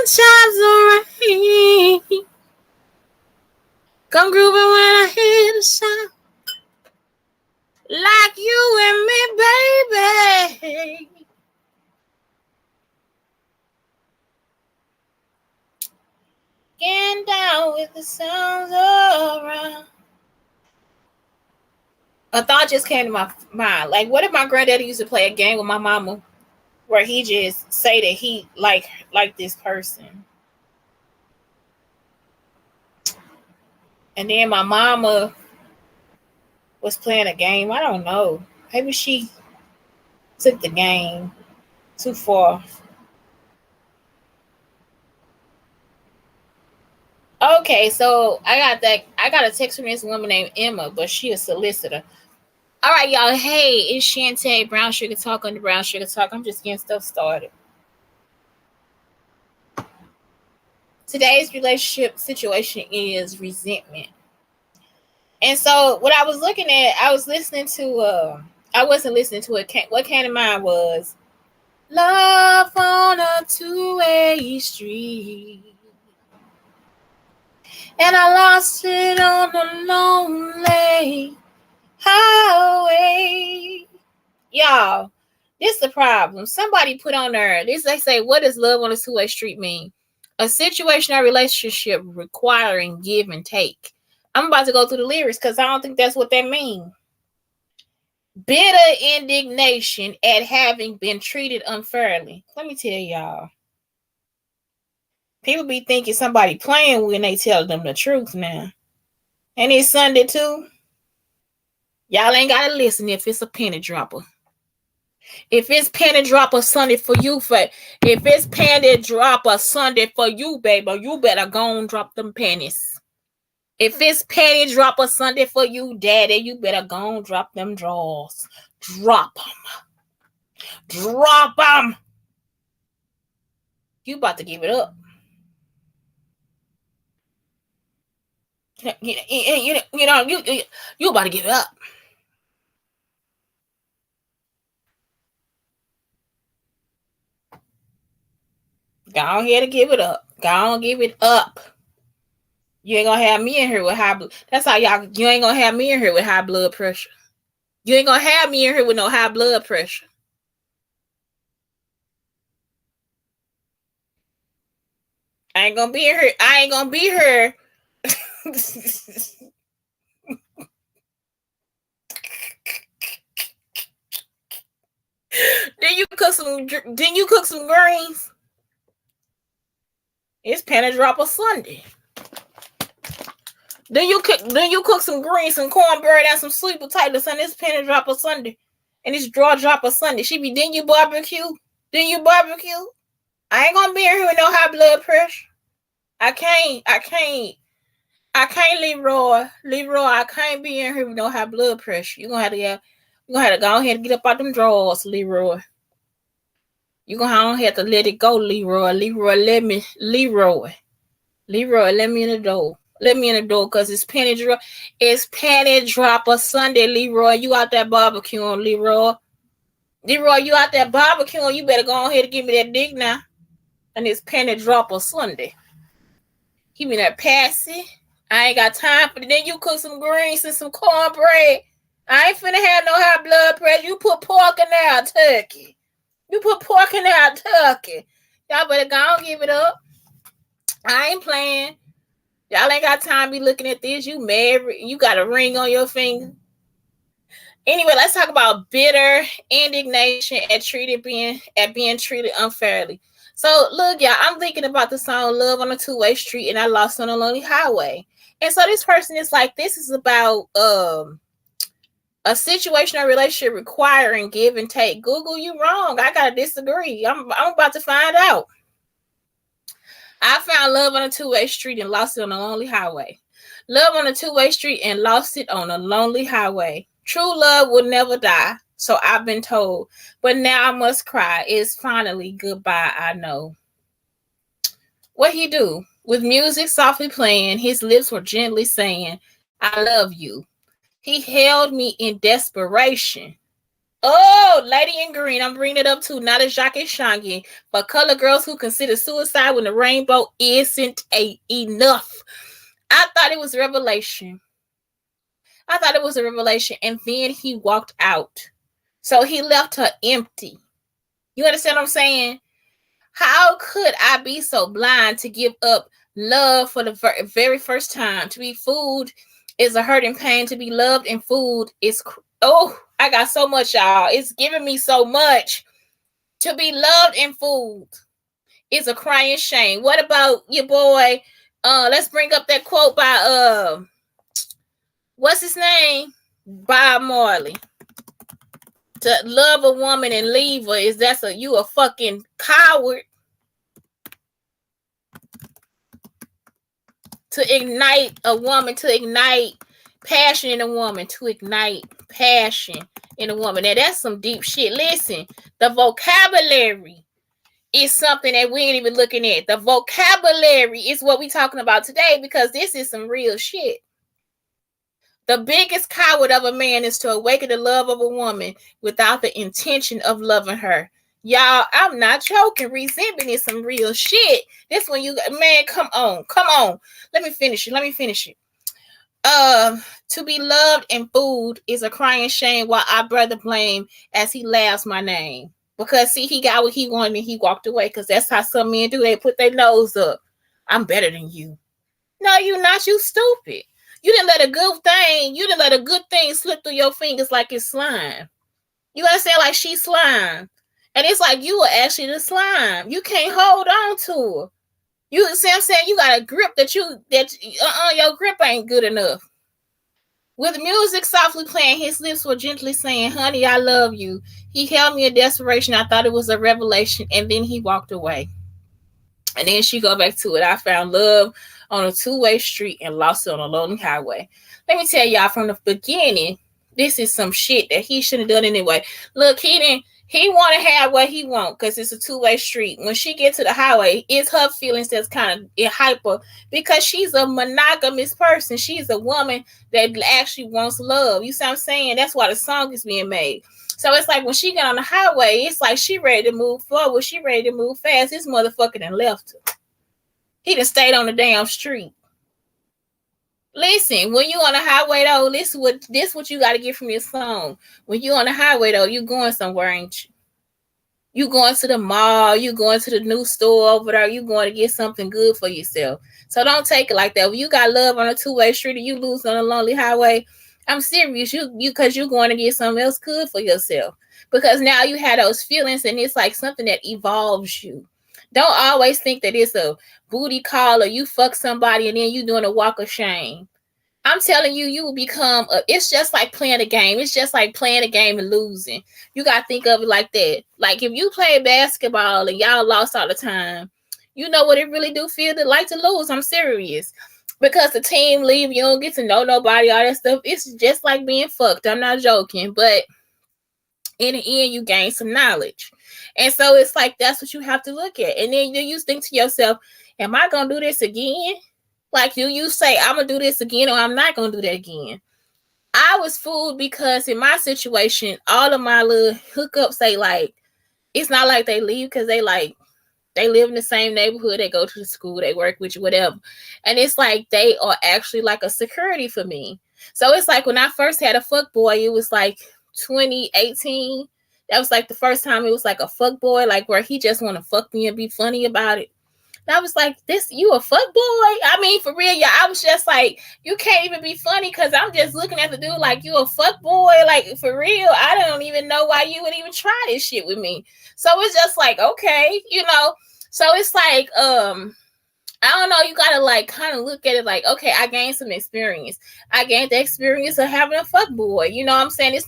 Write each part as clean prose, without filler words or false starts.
Sunshine's alright. Come grooving when I hear the sound. Like you and me, baby. Getting down with the sounds around. A thought just came to my mind. Like, what if my granddaddy used to play a game with my mama where he just say that he like this person? And then my mama was playing a game. I don't know. Maybe she took the game too far. Okay, so I got a text from this woman named Emma, but she a solicitor. All right, y'all. Hey, it's Shantae, Brown Sugar Talk on the Brown Sugar Talk. I'm just getting stuff started. Today's relationship situation is resentment. And so what I was looking at, I was listening to, I wasn't listening to it. What came to mind was love on a two-way street. And I lost it on a lonely highway. Y'all, this is the problem. Somebody put on there, they say, what does love on a two-way street mean? A situation or relationship requiring give and take. I'm about to go through the lyrics because I don't think that's what that means. Bitter indignation at having been treated unfairly. Let me tell y'all. People be thinking somebody playing when they tell them the truth now. And it's Sunday too. Y'all ain't got to listen if it's a penny dropper. If it's penny dropper Sunday for you, if it's penny dropper Sunday for you, baby, you better go and drop them pennies. If it's penny dropper Sunday for you, daddy, you better go and drop them drawers. Drop them. Drop them. You about to give it up. You about to give it up. Go on here to give it up. Go on, give it up. You ain't gonna have me in here with high blood. That's how y'all. You ain't gonna have me in here with high blood pressure. You ain't gonna have me in here with no high blood pressure. I ain't gonna be here. I ain't gonna be here. Then you cook some greens. It's penny dropper Sunday. Then you cook some greens, some cornbread, and some sweet potatoes on this penny dropper Sunday. And this draw dropper Sunday. Then you barbecue. I ain't gonna be here with no high blood pressure. I can't, Leroy. I can't be in here with no high blood pressure. You're gonna have to go ahead and get up out them drawers, Leroy. You're gonna have to let it go, Leroy. Let me in the door. Let me in the door because it's penny dropper Sunday, Leroy. You out there barbecuing, Leroy. You out there barbecuing. You better go ahead and give me that dick now. And it's penny dropper Sunday. Give me that passy. I ain't got time for it. Then you cook some greens and some cornbread. I ain't finna have no high blood pressure. You put pork in there, turkey. Y'all better go and give it up. I ain't playing. Y'all ain't got time to be looking at this. You married. You got a ring on your finger. Anyway, let's talk about bitter indignation at being treated unfairly. So, look, y'all, I'm thinking about the song Love on a Two-Way Street and I Lost on a Lonely Highway. And so this person is like, this is about a situation or relationship requiring give and take. Google, you wrong. I got to disagree. I'm about to find out. I found love on a two-way street and lost it on a lonely highway. Love on a two-way street and lost it on a lonely highway. True love will never die, so I've been told. But now I must cry. It's finally goodbye, I know. What he do? With music softly playing, his lips were gently saying, I love you. He held me in desperation. Oh, Lady in Green, I'm bringing it up too. Not a Jacques Shangi, but color girls who consider suicide when the rainbow isn't enough. I thought it was a revelation. And then he walked out. So he left her empty. You understand what I'm saying? How could I be so blind to give up love for the very first time? To be fooled is a hurt and pain. To be loved and fooled is, I got so much, y'all. It's giving me so much. To be loved and fooled is a crying shame. What about your boy? Let's bring up that quote by what's his name? Bob Marley. To love a woman and leave her you a fucking coward. To ignite a woman, to ignite passion in a woman, to ignite passion in a woman. Now that's some deep shit. Listen, the vocabulary is something that we ain't even looking at. The vocabulary is what we talking about today, because this is some real shit. The biggest coward of a man is to awaken the love of a woman without the intention of loving her. Y'all, I'm not joking. Resentment is some real shit. This one, man, come on. Let me finish it. To be loved and fooled is a crying shame while I brother blame as he laughs my name. Because see, he got what he wanted and he walked away. Because that's how some men do. They put their nose up. I'm better than you. No, you not. You stupid. You didn't let a good thing slip through your fingers like it's slime. You understand? Like she's slime. And it's like you were actually the slime. You can't hold on to her. You see what I'm saying? You got a grip your grip ain't good enough. With music softly playing, his lips were gently saying, honey, I love you. He held me in desperation. I thought it was a revelation. And then he walked away. And then she go back to it. I found love on a two-way street and lost it on a lonely highway. Let me tell y'all from the beginning, this is some shit that he shouldn't have done anyway. Look, he want to have what he want because it's a two-way street. When she gets to the highway, it's her feelings that's kind of hyper because she's a monogamous person. She's a woman that actually wants love. You see what I'm saying? That's why the song is being made. So it's like when she got on the highway, it's like she ready to move forward. She ready to move fast. This motherfucker done left her. He done stayed on the damn street. Listen, when you on the highway though, this what you got to get from your song. When you on the highway though, you going somewhere, ain't you? You going to the mall, you going to the new store over there, you going to get something good for yourself. So don't take it like that. When you got love on a two-way street and you lose on a lonely highway, I'm serious. You because you're going to get something else good for yourself. Because now you had those feelings and it's like something that evolves you. Don't always think that it's a booty call or you fuck somebody and then you doing a walk of shame. I'm telling you, you will become, it's just like playing a game. It's just like playing a game and losing. You got to think of it like that. Like if you play basketball and y'all lost all the time, you know what it really do feel to like to lose. I'm serious. Because the team leave, you don't get to know nobody, all that stuff. It's just like being fucked. I'm not joking. But in the end, you gain some knowledge. And so it's like, that's what you have to look at. And then you think to yourself, am I going to do this again? Like you say, I'm going to do this again or I'm not going to do that again. I was fooled because in my situation, all of my little hookups, say like, it's not like they leave because they live in the same neighborhood. They go to the school, they work with you, whatever. And it's like, they are actually like a security for me. So it's like when I first had a fuck boy, it was like 2018. That was like the first time it was like a fuck boy, like where he just want to fuck me and be funny about it. And I was like, you a fuck boy? I mean, for real, yeah. I was just like, you can't even be funny because I'm just looking at the dude like you a fuck boy. Like, for real, I don't even know why you would even try this shit with me. So it's just like, okay, you know. So it's like, I don't know, you gotta like kind of look at it like, okay, I gained some experience. I gained the experience of having a fuck boy. You know what I'm saying?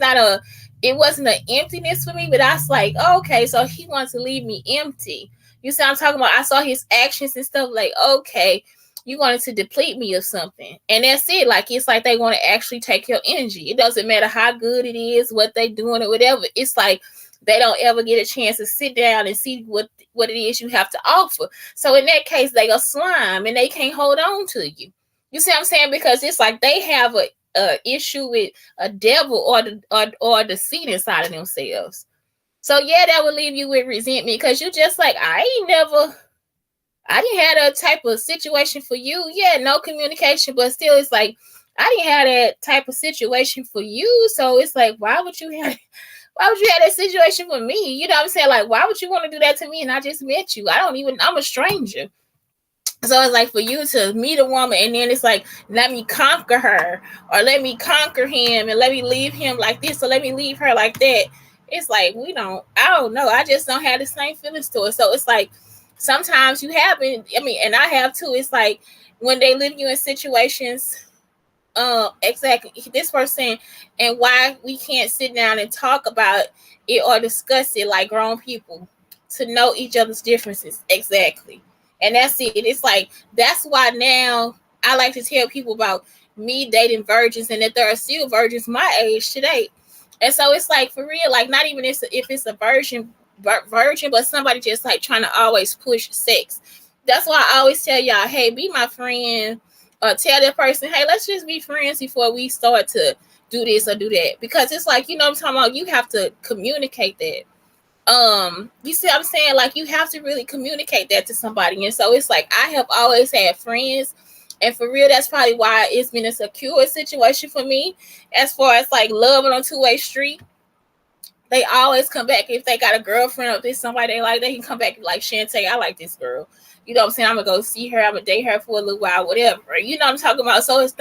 It wasn't an emptiness for me, but I was like, oh, okay, so he wants to leave me empty. You see what I'm talking about? I saw his actions and stuff like, okay, you wanted to deplete me of something. And that's it. Like, it's like they want to actually take your energy. It doesn't matter how good it is, what they doing or whatever. It's like they don't ever get a chance to sit down and see what it is you have to offer. So in that case, they are slime and they can't hold on to you. You see what I'm saying? Because it's like they have issue with a devil or deceit inside of themselves. So yeah, that would leave you with resentment because you just like, I didn't have that type of situation for you. Yeah, no communication, but still it's like I didn't have that type of situation for you. So it's like, why would you have that situation for me? You know what I'm saying? Like, why would you want to do that to me? And I just met you. I'm a stranger. So it's like for you to meet a woman and then it's like, let me conquer her or let me conquer him and let me leave him like this or let me leave her like that. It's like, I don't know. I just don't have the same feelings to it. So it's like, sometimes you haven't, and I have too. It's like when they leave you in situations, exactly this person, and why we can't sit down and talk about it or discuss it like grown people to know each other's differences. Exactly. And that's it. It's like, that's why now I like to tell people about me dating virgins and that there are still virgins my age today. And so it's like, for real, like not even if it's a virgin, but somebody just like trying to always push sex. That's why I always tell y'all, hey, be my friend, or tell that person, hey, let's just be friends before we start to do this or do that. Because it's like, I'm talking about, you have to communicate that. You see what I'm saying? Like, you have to really communicate that to somebody. And so it's like, I have always had friends, and for real, that's probably why it's been a secure situation for me. As far as like love on a two-way street, they always come back. If they got a girlfriend or this somebody they like, they can come back and like, Shantae, I like this girl. You know what I'm saying? I'm gonna go see her, I'm gonna date her for a little while, whatever. You know what I'm talking about? So it's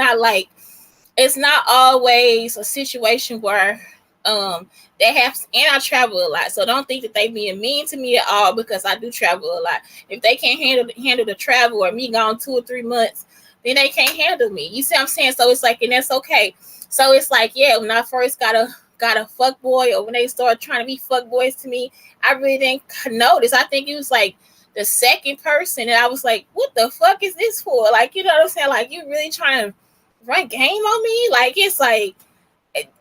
not always a situation where they have, and I travel a lot, so don't think that they being mean to me at all, because I do travel a lot. If they can't handle the travel or me gone 2 or 3 months, then they can't handle me. You see what I'm saying? So it's like, and that's okay. So it's like, yeah, when I first got a fuck boy, or when they started trying to be fuck boys to me, I really didn't notice. I think it was like the second person, and I was like, what the fuck is this for? Like, you know what I'm saying? Like, you really trying to run game on me? Like, it's like,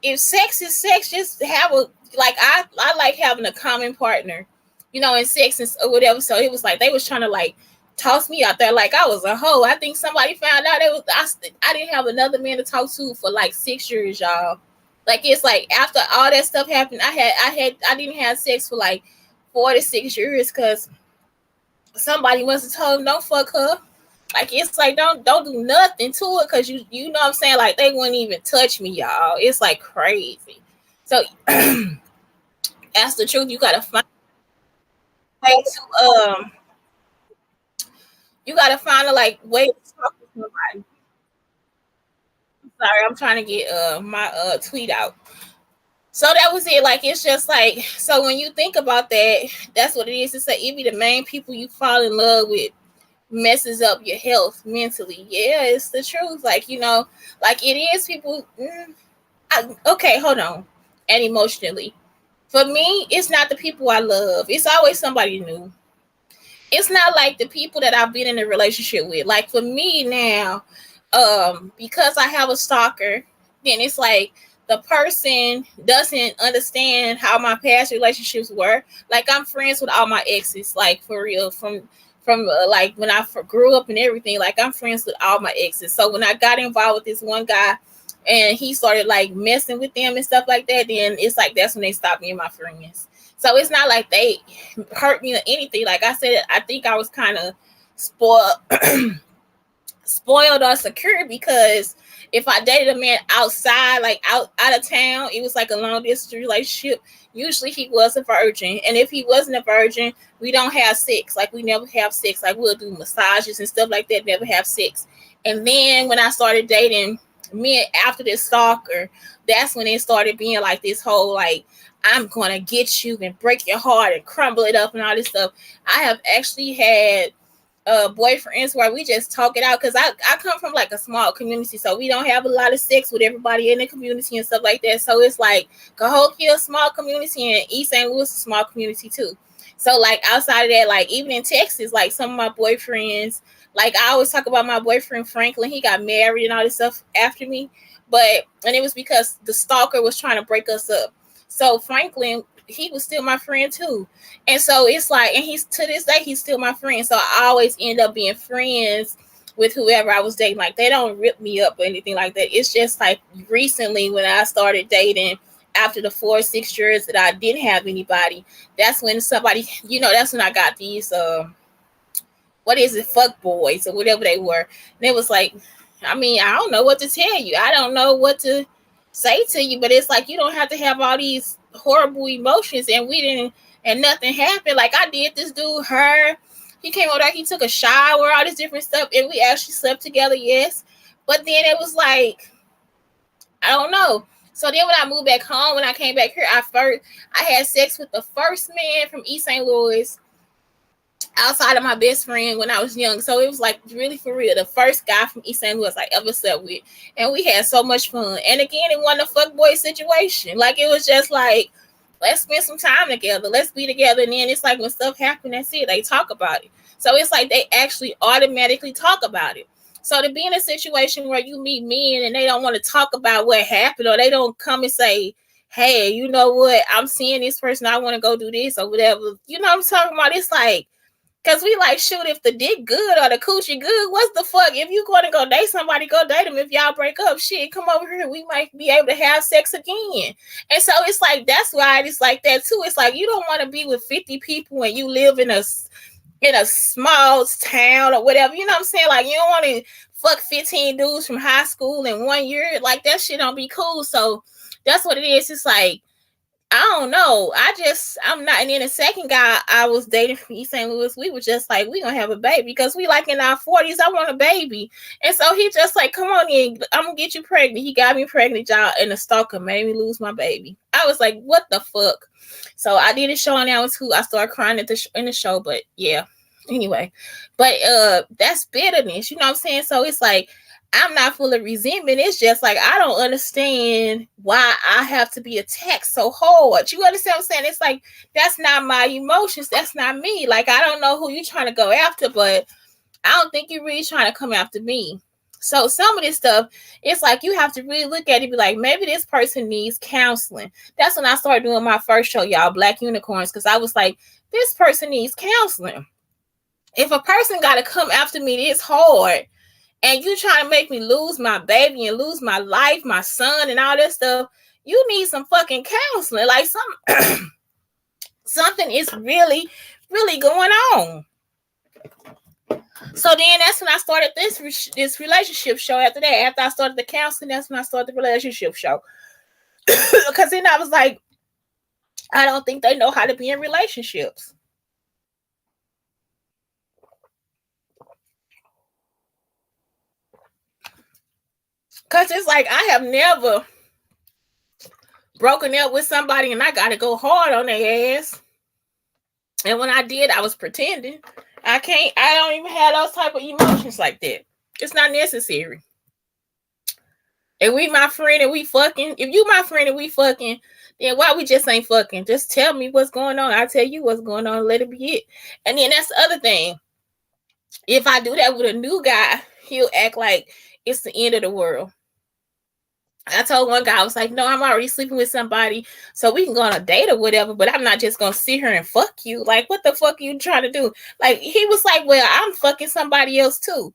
if sex is sex, just have a, like, I like having a common partner, in sex or whatever. So it was like they was trying to like toss me out there like I was a hoe. I think somebody found out I didn't have another man to talk to for like 6 years, y'all. Like, it's like after all that stuff happened, I didn't have sex for like 4 to 6 years because somebody must have told him don't fuck her. Like, it's like don't do nothing to it, because you know what I'm saying, like they wouldn't even touch me, y'all. It's like crazy. So that's the truth. You gotta find a way to you gotta find a like way to talk to somebody. Sorry, I'm trying to get my tweet out. So that was it. Like, it's just like, so when you think about that, that's what it is. It's like, it be the main people you fall in love with messes up your health mentally. Yeah, it's the truth. Like, like it is people. Okay, hold on. And emotionally, for me, it's not the people I love. It's always somebody new. It's not like the people that I've been in a relationship with. Like, for me now, because I have a stalker, then it's like the person doesn't understand how my past relationships were. Like, I'm friends with all my exes, like, for real, from like when I grew up and everything. Like, I'm friends with all my exes. So when I got involved with this one guy and he started like messing with them and stuff like that, then it's like that's when they stopped being my friends. So it's not like they hurt me or anything. Like I said, I think I was kind of spoiled spoiled or secure, because if I dated a man outside, like out of town, it was like a long distance relationship. Usually he was a virgin, and if he wasn't a virgin, we don't have sex. Like, we never have sex. Like, we'll do massages and stuff like that, never have sex. And then when I started dating men after this stalker, that's when it started being like this whole like, I'm gonna get you and break your heart and crumble it up and all this stuff. I have actually had boyfriends where we just talk it out, because I come from like a small community, so we don't have a lot of sex with everybody in the community and stuff like that. So it's like Cahokia, a small community, and East St. Louis, a small community too. So like outside of that, like even in Texas, like some of my boyfriends, like I always talk about my boyfriend Franklin, he got married and all this stuff after me, and it was because the stalker was trying to break us up. So Franklin, he was still my friend too. And so it's like, and he's to this day, he's still my friend. So I always end up being friends with whoever I was dating. Like, they don't rip me up or anything like that. It's just like recently when I started dating after the 4 or 6 years that I didn't have anybody, that's when somebody, that's when I got these what is it, fuck boys or whatever they were. And it was like, I mean, I don't know what to tell you. I don't know what to say to you, but it's like, you don't have to have all these horrible emotions. And we didn't, and nothing happened. Like, I did this dude, he came over there, he took a shower, all this different stuff, and we actually slept together, yes. But then it was like, I don't know. So then when I moved back home, when I came back here, I had sex with the first man from East St. Louis outside of my best friend when I was young. So it was like really for real, the first guy from East St. Louis I ever slept with. And we had so much fun. And again, it wasn't a fuckboy situation. Like, it was just like, let's spend some time together. Let's be together. And then it's like when stuff happens, that's it. They talk about it. So it's like they actually automatically talk about it. So to be in a situation where you meet men and they don't want to talk about what happened, or they don't come and say, hey, you know what, I'm seeing this person, I want to go do this or whatever. You know what I'm talking about? It's like, because we like, shoot, if the dick good or the coochie good, what's the fuck? If you going to go date somebody, go date them. If y'all break up, shit, come over here. We might be able to have sex again. And so it's like, that's why it's like that too. It's like, you don't want to be with 50 people and you live in a small town or whatever. You know what I'm saying? Like, you don't want to fuck 15 dudes from high school in 1 year. Like, that shit don't be cool. So that's what it is. It's like, I don't know. I'm not. And then the second guy I was dating from East St. Louis, we were just like, we gonna have a baby because we like in our 40s. I want a baby. And so he just like, come on in, I'm gonna get you pregnant. He got me pregnant, y'all, and the stalker made me lose my baby. I was like, what the fuck? So I did a show on that too. I started crying in the show, but yeah. Anyway, but that's bitterness. You know what I'm saying? So it's like, I'm not full of resentment. It's just like, I don't understand why I have to be attacked so hard. You understand what I'm saying? It's like, that's not my emotions. That's not me. Like, I don't know who you're trying to go after, but I don't think you're really trying to come after me. So some of this stuff, it's like, you have to really look at it and be like, maybe this person needs counseling. That's when I started doing my first show, y'all, Black Unicorns, because I was like, this person needs counseling. If a person got to come after me this hard, and you trying to make me lose my baby and lose my life, my son, and all that stuff, you need some fucking counseling. Like, something is really, really going on. So then that's when I started this relationship show. After that, after I started the counseling, that's when I started the relationship show. Because then I was like, I don't think they know how to be in relationships. Because it's like, I have never broken up with somebody and I got to go hard on their ass. And when I did, I was pretending. I don't even have those type of emotions like that. It's not necessary. If we my friend and we fucking, if you my friend and we fucking, then why we just ain't fucking? Just tell me what's going on. I'll tell you what's going on. Let it be it. And then that's the other thing. If I do that with a new guy, he'll act like it's the end of the world. I told one guy, I was like, no, I'm already sleeping with somebody, so we can go on a date or whatever, but I'm not just going to sit here and fuck you. Like, what the fuck are you trying to do? Like, he was like, well, I'm fucking somebody else too.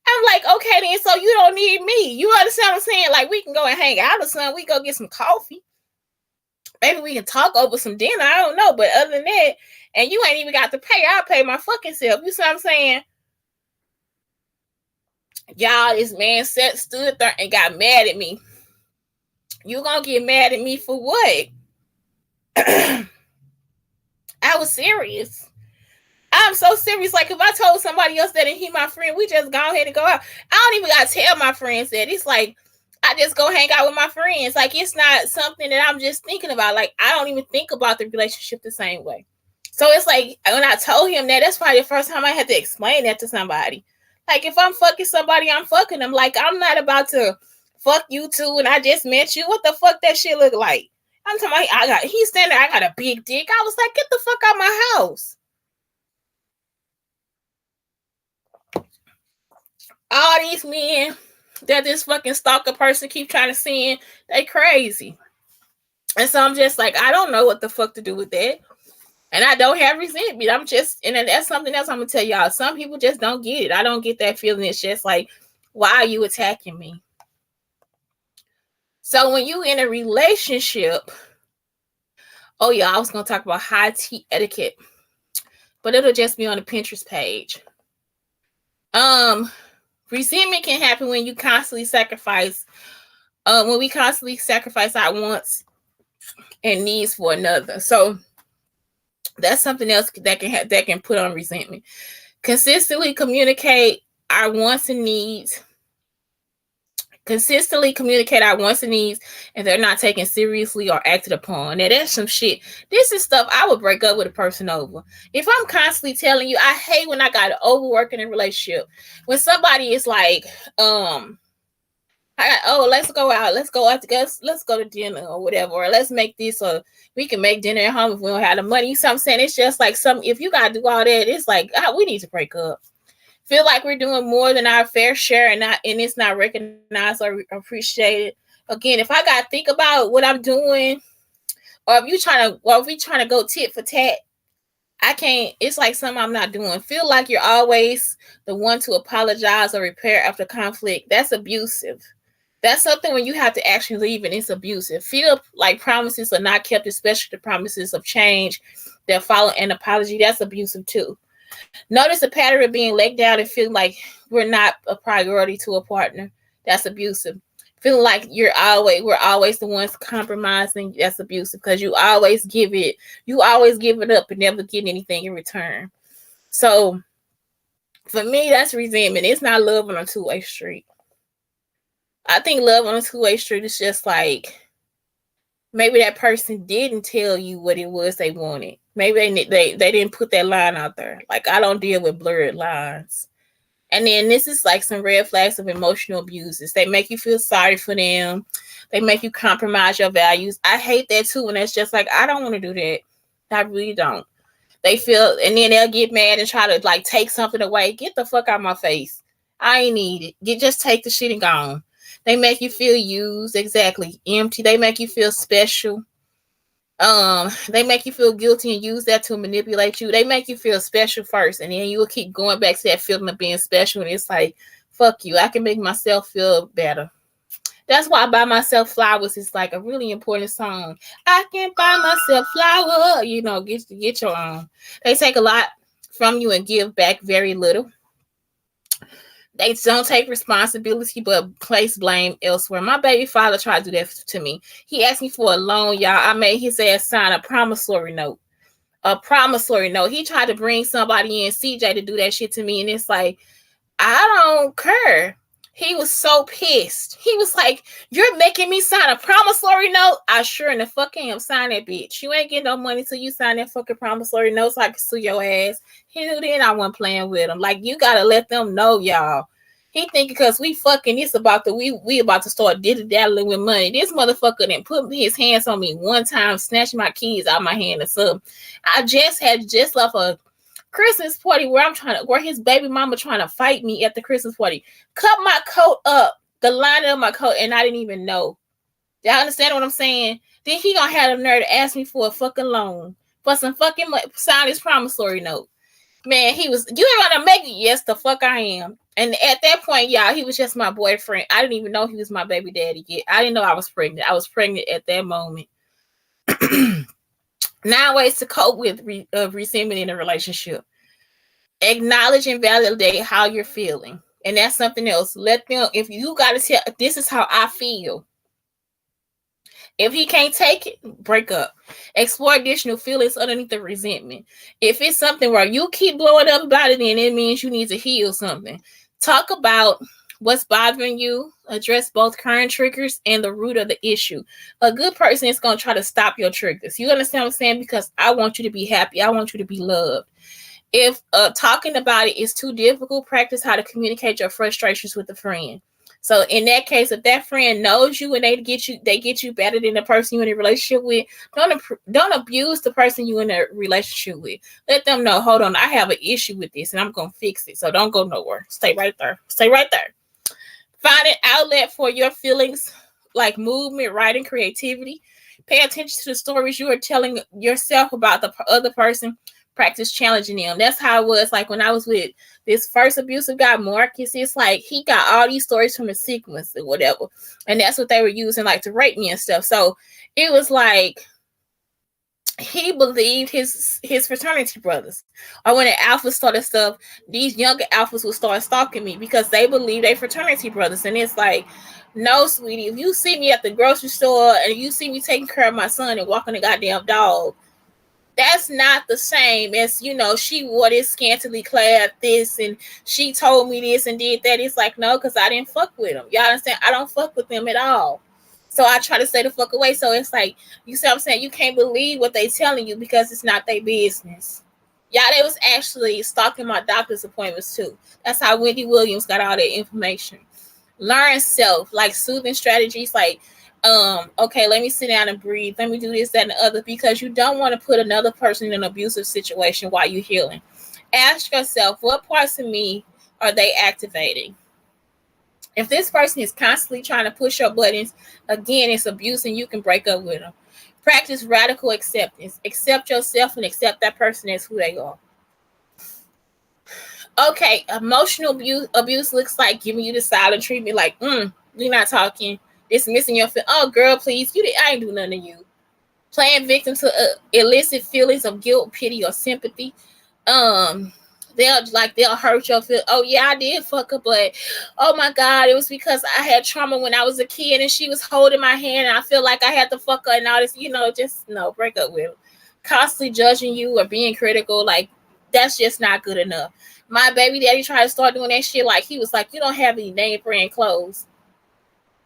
I'm like, okay, then, so you don't need me. You understand what I'm saying? Like, we can go and hang out or something. We go get some coffee. Maybe we can talk over some dinner. I don't know. But other than that, and you ain't even got to pay. I'll pay my fucking self. You see what I'm saying? Y'all, this man stood there and got mad at me. You gonna get mad at me for what? I was serious. I'm so serious. Like, if I told somebody else that and he my friend, we just go ahead and go out. I don't even gotta tell my friends that. It's like, I just go hang out with my friends. Like, it's not something that I'm just thinking about. Like, I don't even think about the relationship the same way. So it's like, when I told him that, that's probably the first time I had to explain that to somebody. Like, if I'm fucking somebody, I'm fucking them. Like, I'm not about to fuck you too, and I just met you. What the fuck that shit look like? I'm talking about, he's standing there, I got a big dick. I was like, get the fuck out my house. All these men that this fucking stalker person keep trying to send, they crazy. And so I'm just like, I don't know what the fuck to do with that. And I don't have resentment. I'm just, and that's something else I'm gonna tell y'all. Some people just don't get it. I don't get that feeling. It's just like, why are you attacking me? So when you in a relationship, oh yeah, I was gonna talk about high tea etiquette, but it'll just be on the Pinterest page. Resentment can happen when you constantly sacrifice, when we constantly sacrifice our wants and needs for another. So that's something else that can put on resentment. Consistently communicate our wants and needs. Consistently communicate our wants and needs, and they're not taken seriously or acted upon. Now that's some shit. This is stuff I would break up with a person over. If I'm constantly telling you, I hate when I got to overwork in a relationship. When somebody is like, let's go out, let's go out together, let's go to dinner or whatever, or let's make this, or we can make dinner at home if we don't have the money. You know what I'm saying? It's just like if you gotta do all that, it's like we need to break up. Feel like we're doing more than our fair share and it's not recognized or appreciated. Again, if I gotta think about what I'm doing, or if we trying to go tit for tat, I can't. It's like something I'm not doing. Feel like you're always the one to apologize or repair after conflict. That's abusive. That's something when you have to actually leave and it's abusive. Feel like promises are not kept, especially the promises of change that follow an apology. That's abusive too. Notice a pattern of being let down and feeling like we're not a priority to a partner. That's abusive. Feeling like we're always the ones compromising. That's abusive because you always give it up and never get anything in return. So for me, that's resentment. It's not love on a two-way street. I think love on a two-way street is just like maybe that person didn't tell you what it was they wanted. Maybe they didn't put that line out there. Like, I don't deal with blurred lines. And then this is like some red flags of emotional abuses. They make you feel sorry for them. They make you compromise your values. I hate that too. And it's just like, I don't want to do that. I really don't. They feel, and then they'll get mad and try to like take something away. Get the fuck out of my face. I ain't need it. Just take the shit and go on. They make you feel used. Exactly. Empty. They make you feel special. They make you feel guilty and use that to manipulate you. They make you feel special first, and then you will keep going back to that feeling of being special. And it's like, fuck you. I can make myself feel better. That's why Buy Myself Flowers is like a really important song. I can buy myself flowers. Get your own. They take a lot from you and give back very little. They don't take responsibility, but place blame elsewhere. My baby father tried to do that to me. He asked me for a loan, y'all. I made his ass sign a promissory note. A promissory note. He tried to bring somebody in, CJ, to do that shit to me. And it's like, I don't care. He was so pissed. He was like, you're making me sign a promissory note? I sure in the fuck am. Sign that bitch. You ain't getting no money till you sign that fucking promissory note so I can sue your ass. He knew then I wasn't playing with him. Like, you gotta let them know, y'all. He think because we fucking, it's about we about to start diddle-daddling with money. This motherfucker didn't put his hands on me one time, snatch my keys out of my hand or something. I just left a Christmas party where his baby mama trying to fight me at the Christmas party. Cut my coat up, the lining of my coat, and I didn't even know. Y'all understand what I'm saying? Then he gonna have the nerve to ask me for a fucking loan for some fucking sign his promissory note. Man, you ain't gonna make it. Yes, the fuck I am. And at that point, y'all, he was just my boyfriend. I didn't even know he was my baby daddy yet. I didn't know I was pregnant. I was pregnant at that moment. 9 ways to cope with resentment in a relationship. Acknowledge and validate how you're feeling. And that's something else. Let them, if you got to tell, this is how I feel. If he can't take it, break up. Explore additional feelings underneath the resentment. If it's something where you keep blowing up about it, then it means you need to heal something. Talk about what's bothering you. Address both current triggers and the root of the issue. A good person is going to try to stop your triggers. You understand what I'm saying? Because I want you to be happy. I want you to be loved. If talking about it is too difficult, practice how to communicate your frustrations with a friend. So in that case, if that friend knows you and they get you better than the person you're in a relationship with, don't abuse the person you're in a relationship with. Let them know, hold on, I have an issue with this and I'm going to fix it. So don't go nowhere. Stay right there. Stay right there. Find an outlet for your feelings like movement, writing, creativity. Pay attention to the stories you are telling yourself about the other person. Practice challenging them. That's how it was like when I was with this first abusive guy, Marcus. It's like he got all these stories from a sequence or whatever. And that's what they were using like to rape me and stuff. So it was like he believed his fraternity brothers. Or when the alphas started stuff, these younger alphas would start stalking me because they believe they fraternity brothers. And it's like, no, sweetie, if you see me at the grocery store and you see me taking care of my son and walking a goddamn dog, that's not the same as, you know, she wore this scantily clad this and she told me this and did that. It's like, no, because I didn't fuck with them. Y'all understand? I don't fuck with them at all. So I try to stay the fuck away. So it's like, you see what I'm saying? You can't believe what they telling you because it's not their business. Yeah, they was actually stalking my doctor's appointments too. That's how Wendy Williams got all that information. Learn self, like soothing strategies, like, okay, let me sit down and breathe. Let me do this, that, and the other, because you don't want to put another person in an abusive situation while you're healing. Ask yourself, what parts of me are they activating? If this person is constantly trying to push your buttons, again, it's abuse and you can break up with them. Practice radical acceptance. Accept yourself and accept that person as who they are. Okay, emotional abuse looks like giving you the silent treatment, like, we're not talking, dismissing your feelings. Oh, girl, please, I ain't do nothing to you. Playing victim to elicit feelings of guilt, pity, or sympathy. They'll hurt your feel. Oh yeah, I did fuck her, but oh my God, it was because I had trauma when I was a kid and she was holding my hand and I feel like I had to fuck her and all this, just no, break up with her. Constantly judging you or being critical, like that's just not good enough. My baby daddy tried to start doing that shit, like he was like, you don't have any name brand clothes.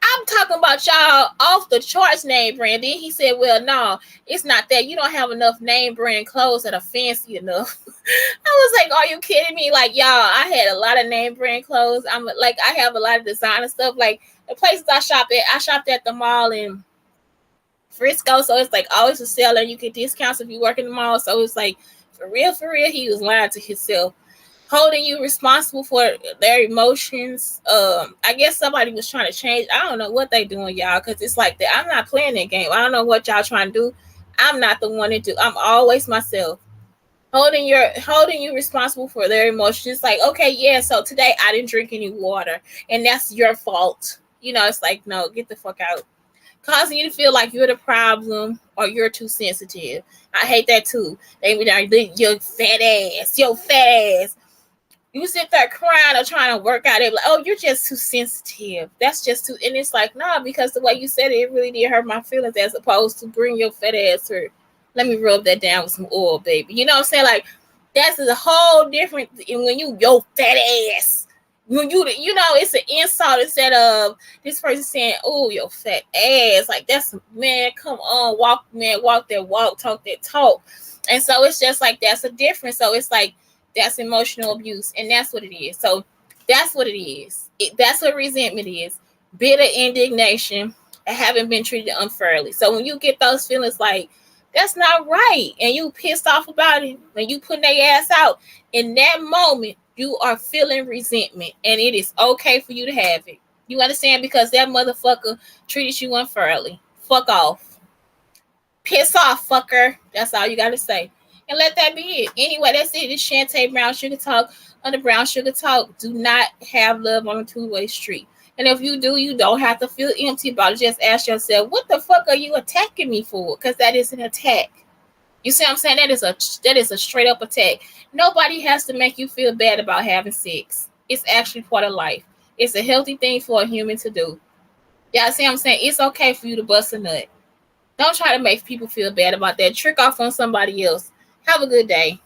I'm talking about y'all off the charts name brand. Then he said, well, no, it's not that. You don't have enough name brand clothes that are fancy enough. I was like, are you kidding me? Like, y'all, I had a lot of name brand clothes. I have a lot of designer stuff. Like the places I shopped at the mall in Frisco. So it's like always a sale and you get discounts if you work in the mall. So it's like, for real, he was lying to himself. Holding you responsible for their emotions. I guess somebody was trying to change. I don't know what they doing, y'all, because it's like that. I'm not playing that game. I don't know what y'all trying to do. I'm not the one to do. I'm always myself. Holding you responsible for their emotions. It's like, okay, yeah, so today I didn't drink any water, and that's your fault. It's like, no, get the fuck out. Causing you to feel like you're the problem or you're too sensitive. I hate that too. They be like, your fat ass. You sit there crying or trying to work out it, like, oh, you're just too sensitive. That's just too, and it's like, nah, because the way you said it, it really did hurt my feelings, as opposed to bring your fat ass here. Let me rub that down with some oil, baby. You know what I'm saying? Like, that's a whole different. And when your fat ass, when it's an insult instead of this person saying, oh, your fat ass. Like, that's, man, come on, walk that walk, talk that talk. And so it's just like, that's a difference. So it's like, that's emotional abuse, and that's what it is. So that's what it is. That's what resentment is. Bitter indignation and having been treated unfairly. So when you get those feelings like, that's not right, and you pissed off about it, when you putting their ass out, in that moment, you are feeling resentment, and it is okay for you to have it. You understand? Because that motherfucker treated you unfairly. Fuck off. Piss off, fucker. That's all you got to say. And let that be it. Anyway, that's it. It's Shantae Brown Sugar Talk on the Brown Sugar Talk. Do not have love on a two-way street. And if you do, you don't have to feel empty about it. Just ask yourself, what the fuck are you attacking me for? Because that is an attack. You see what I'm saying? That is a straight up attack. Nobody has to make you feel bad about having sex. It's actually part of life. It's a healthy thing for a human to do. Y'all see what I'm saying? It's okay for you to bust a nut. Don't try to make people feel bad about that. Trick off on somebody else. Have a good day.